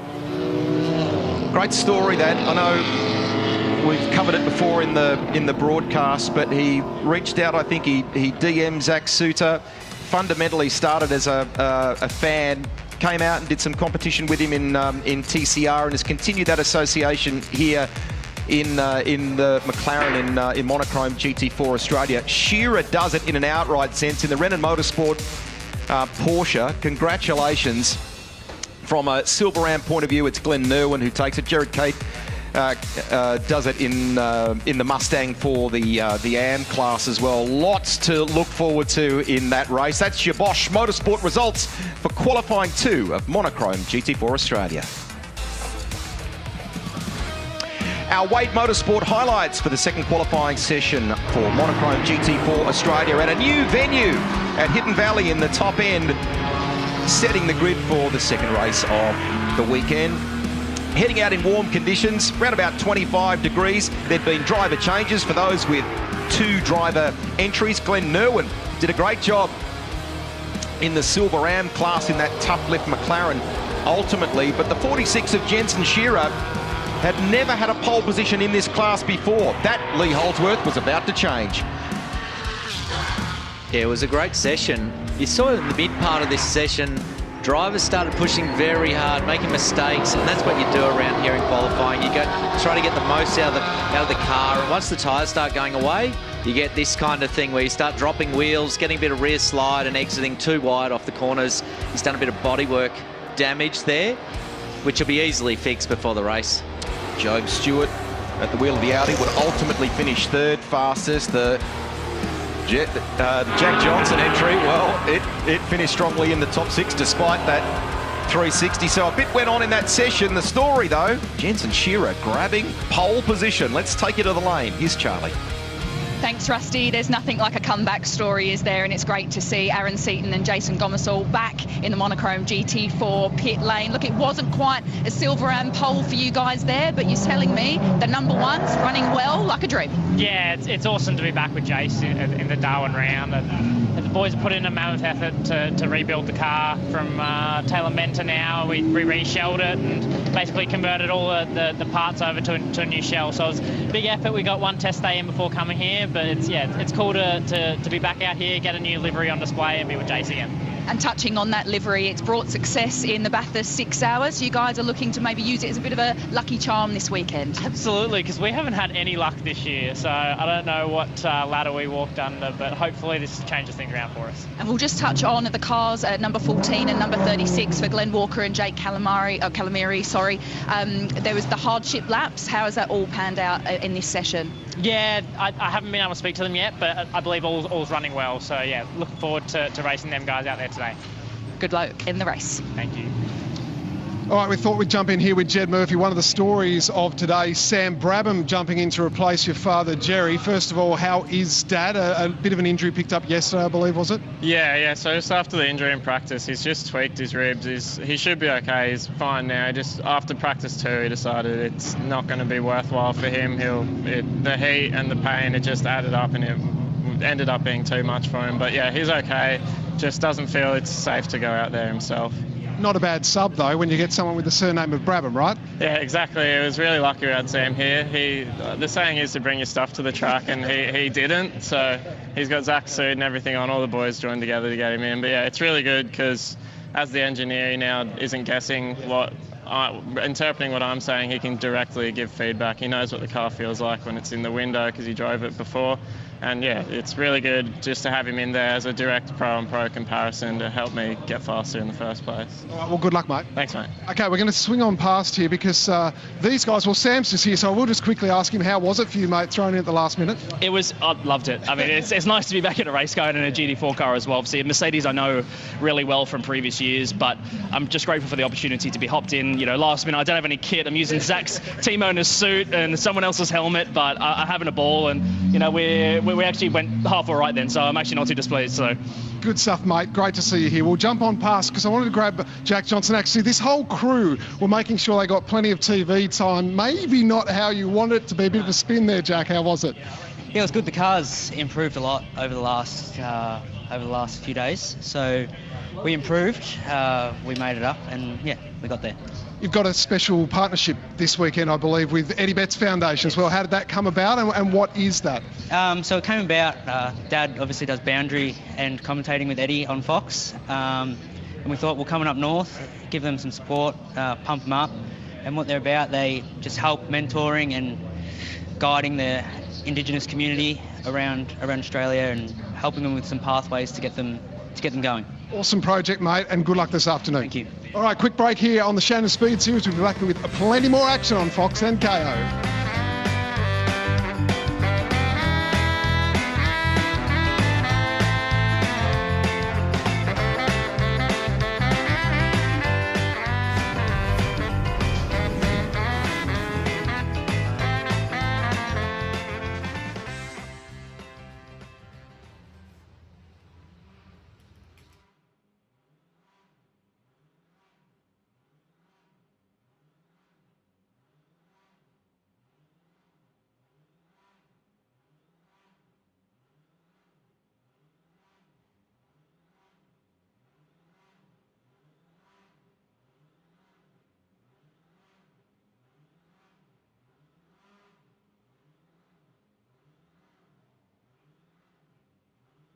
Great story that. I know we've covered it before in the broadcast, but he reached out. I think he DM'd Zach Suter. Fundamentally started as a fan, came out and did some competition with him in TCR, and has continued that association here in the McLaren in Monochrome GT4 Australia. Shearer does it in an outright sense in the Renault Motorsport Porsche. Congratulations. From a Silverham point of view, it's Glenn Irwin who takes it. Jared Cate does it in the Mustang for the AM class as well. Lots to look forward to in that race. That's your Bosch Motorsport results for qualifying 2 of Monochrome GT4 Australia. Our Wade Motorsport highlights for the second qualifying session for Monochrome GT4 Australia at a new venue at Hidden Valley in the top end, setting the grid for the second race of the weekend. Heading out in warm conditions, around about 25 degrees. There'd been driver changes for those with 2 driver entries. Glenn Irwin did a great job in the Silverham class in that tough lift McLaren ultimately, but the 46 of Jensen Shearer had never had a pole position in this class before. That, Lee Holdsworth, was about to change. Yeah, it was a great session. You saw in the mid part of this session, drivers started pushing very hard, making mistakes, and that's what you do around here in qualifying. You go try to get the most out of the car, and once the tyres start going away, you get this kind of thing where you start dropping wheels, getting a bit of rear slide and exiting too wide off the corners. He's done a bit of bodywork damage there, which will be easily fixed before the race. Job Stewart at the wheel of the Audi would ultimately finish 3rd fastest. The Jack Johnson entry, well, it finished strongly in the top 6 despite that 360. So a bit went on in that session. The story, though, Jensen Shearer grabbing pole position. Let's take you to the lane. Here's Charlie. Thanks, Rusty. There's nothing like a comeback story, is there? And it's great to see Aaron Seaton and Jason Gomersall back in the Monochrome GT4 pit lane. Look, it wasn't quite a Silverham pole for you guys there, but you're telling me the number one's running well like a dream. Yeah, it's awesome to be back with Jace in the Darwin round. And the boys have put in a mammoth effort to rebuild the car from Taylor Mentor now. We re-shelled it and basically converted all the parts over to a new shell. So it was a big effort. We got one test day in before coming here, but it's cool to be back out here, get a new livery on display and be with Jace again. And touching on that livery, it's brought success in the Bathurst 6 hours. You guys are looking to maybe use it as a bit of a lucky charm this weekend. Absolutely, because we haven't had any luck this year, so I don't know what ladder we walked under, but hopefully this changes things around for us. And we'll just touch on the cars at number 14 and number 36 for Glenn Walker and Jake Calamari. There was the hardship laps. How has that all panned out in this session? Yeah, I haven't been able to speak to them yet, but I believe all's running well. So yeah, looking forward to racing them guys out there today. Good luck in the race. Thank you. All right, we thought we'd jump in here with Jed Murphy. One of the stories of today, Sam Brabham jumping in to replace your father, Jerry. First of all, how is Dad? A bit of an injury picked up yesterday, I believe, was it? Yeah. So just after the injury in practice, he's just tweaked his ribs. He should be okay. He's fine now. Just after practice 2, he decided it's not going to be worthwhile for him. The heat and the pain, it just added up, and it ended up being too much for him. But yeah, he's okay. Just doesn't feel it's safe to go out there himself. Not a bad sub, though, when you get someone with the surname of Brabham, right? Yeah, exactly. It was really lucky we had Sam here. The saying is to bring your stuff to the track, and he didn't. So he's got Zach's suit and everything on. All the boys joined together to get him in. But yeah, it's really good because as the engineer, he now isn't guessing interpreting what I'm saying. He can directly give feedback. He knows what the car feels like when it's in the window because he drove it before. And yeah, it's really good just to have him in there as a direct pro-on-pro comparison to help me get faster in the first place. All right, well, good luck, mate. Thanks, mate. Okay, we're going to swing on past here because these guys, well, Sam's just here, so I will just quickly ask him, how was it for you, mate, throwing in at the last minute? I loved it. I mean, it's nice to be back in a race car and in a GT4 car as well. Obviously, Mercedes I know really well from previous years, but I'm just grateful for the opportunity to be hopped in. Last minute, I don't have any kit. I'm using Zach's team owner's suit and someone else's helmet, but I'm having a ball, and, we actually went half all right then, so I'm actually not too displeased. So good stuff, mate. Great to see you here. We'll jump on past because I wanted to grab Jack Johnson. Actually, this whole crew were making sure they got plenty of TV time. Maybe not how you want it to be. A bit of a spin there, Jack. How was it? Yeah, it was good. The car's improved a lot over the last few days. So we improved, we made it up, and yeah, we got there. You've got a special partnership this weekend, I believe, with Eddie Betts Foundation as well. How did that come about, and what is that? So it came about, Dad obviously does boundary and commentating with Eddie on Fox, and we thought, well, coming up north, give them some support, pump them up, and what they're about, they just help mentoring and guiding the Indigenous community around Australia and helping them with some pathways to get them going. Awesome project, mate, and good luck this afternoon. Thank you. All right, quick break here on the Shannons Speed Series. We'll be back with plenty more action on Fox and KO.